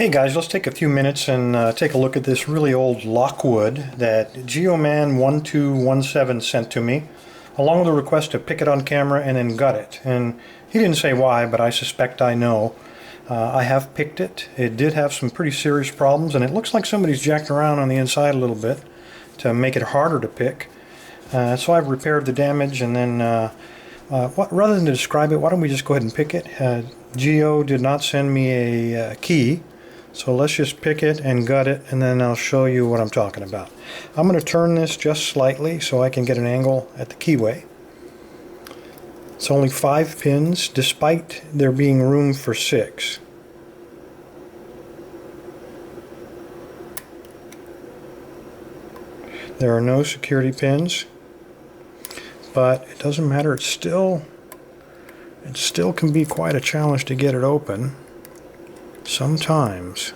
Hey guys, let's take a few minutes and take a look at this really old Lockwood that Geoman 1217 sent to me, along with a request to pick it on camera and then gut it. And he didn't say why, but I suspect I know. I have picked it. It did have some pretty serious problems, and it looks like somebody's jacked around on the inside a little bit to make it harder to pick. So I've repaired the damage, and then rather than describe it, why don't we just go ahead and pick it? Geo did not send me a key. So let's just pick it and gut it, and then I'll show you what I'm talking about. I'm going to turn this just slightly so I can get an angle at the keyway. It's only 5 pins, despite there being room for 6. There are no security pins, but it doesn't matter. It still can be quite a challenge to get it open. Sometimes.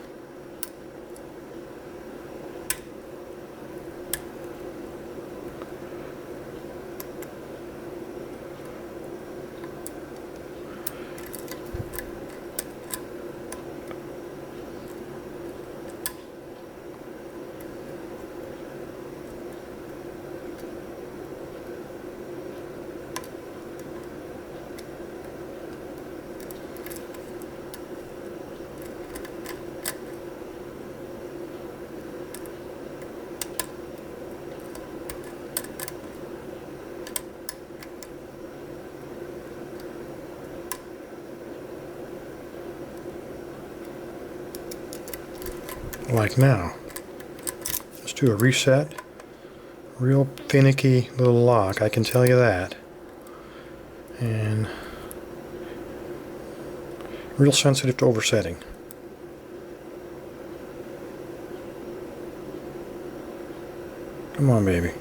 Like now. Let's do a reset. Real finicky little lock, I can tell you that. And real sensitive to oversetting. Come on, baby.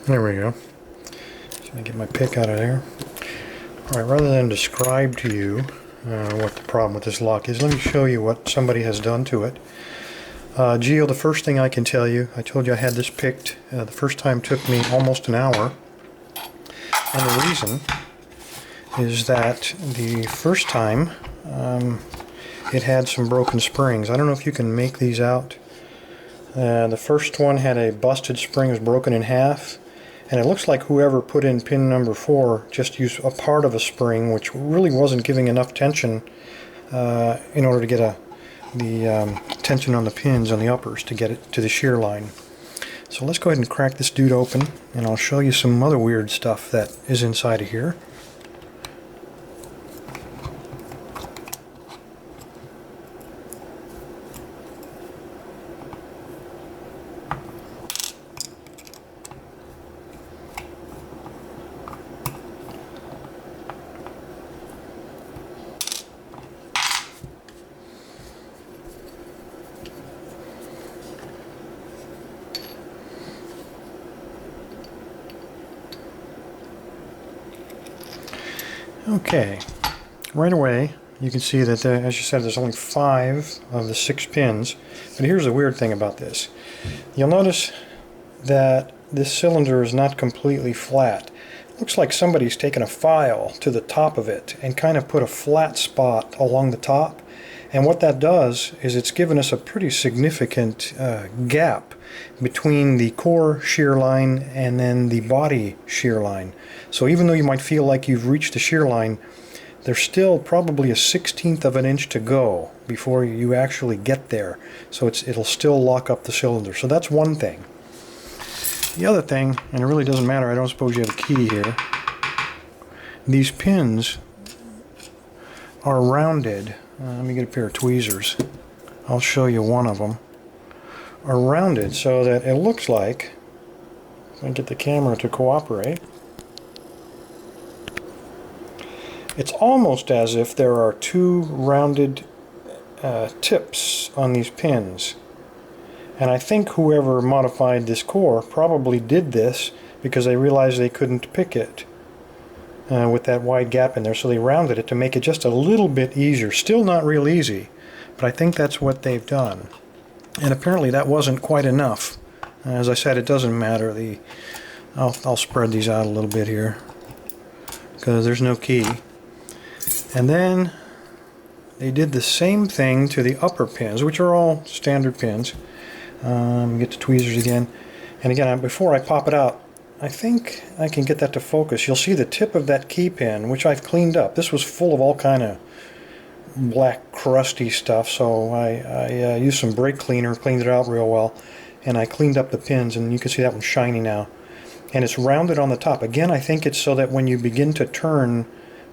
There we go. So I get my pick out of there. Alright, rather than describe to you what the problem with this lock is, let me show you what somebody has done to it. Geo, the first thing I can tell you, I told you I had this picked. The first time took me almost an hour. And the reason is that the first time it had some broken springs. I don't know if you can make these out. The first one had a busted spring, it was broken in half. And it looks like whoever put in pin number 4 just used a part of a spring, which really wasn't giving enough tension in order to get the tension on the pins on the uppers to get it to the shear line. So let's go ahead and crack this dude open, and I'll show you some other weird stuff that is inside of here. Okay, right away you can see that as you said, there's only 5 of the 6 pins. But here's the weird thing about this. You'll notice that this cylinder is not completely flat. It looks like somebody's taken a file to the top of it and kind of put a flat spot along the top. And what that does is it's given us a pretty significant gap between the core shear line and then the body shear line. So even though you might feel like you've reached the shear line, there's still probably a 1/16 of an inch to go before you actually get there. So it'll still lock up the cylinder. So that's one thing. The other thing, and it really doesn't matter, I don't suppose you have a key here, these pins are rounded. Let me get a pair of tweezers. I'll show you one of them. Are rounded so that it looks like, if I can get the camera to cooperate, it's almost as if there are 2 rounded tips on these pins. And I think whoever modified this core probably did this because they realized they couldn't pick it. with that wide gap in there, so they rounded it to make it just a little bit easier. Still not real easy, but I think that's what they've done. And apparently that wasn't quite enough. As I said, it doesn't matter. I'll spread these out a little bit here because there's no key. And then they did the same thing to the upper pins, which are all standard pins. Get the tweezers again. And again, before I pop it out, I think I can get that to focus. You'll see the tip of that key pin, which I've cleaned up. This was full of all kind of black crusty stuff, so I used some brake cleaner, cleaned it out real well, and I cleaned up the pins, and you can see that one's shiny now. And it's rounded on the top. Again, I think it's so that when you begin to turn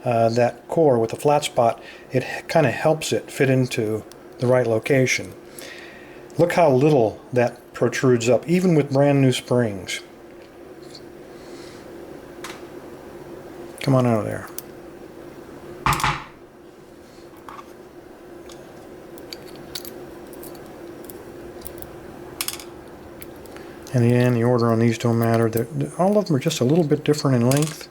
that core with the flat spot, it kind of helps it fit into the right location. Look how little that protrudes up, even with brand new springs. Come on out of there. And again, the order on these don't matter. All of them are just a little bit different in length.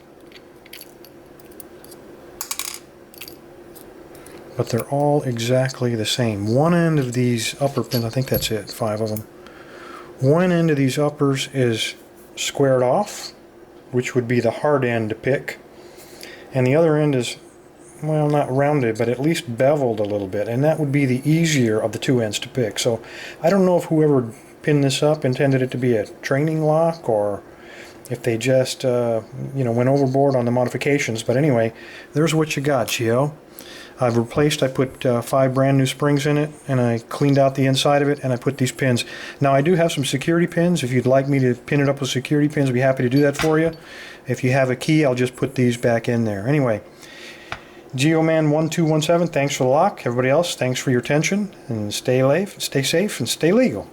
But they're all exactly the same. One end of these upper pins, I think that's it, 5 of them. One end of these uppers is squared off, which would be the hard end to pick. And the other end is, well, not rounded, but at least beveled a little bit. And that would be the easier of the 2 ends to pick. So I don't know if whoever pinned this up intended it to be a training lock, or if they just, went overboard on the modifications. But anyway, there's what you got, Geo. I put 5 brand new springs in it, and I cleaned out the inside of it, and I put these pins. Now I do have some security pins. If you'd like me to pin it up with security pins, I'd be happy to do that for you. If you have a key, I'll just put these back in there. Anyway, Geoman1217, thanks for the lock. Everybody else, thanks for your attention, and stay safe and stay legal.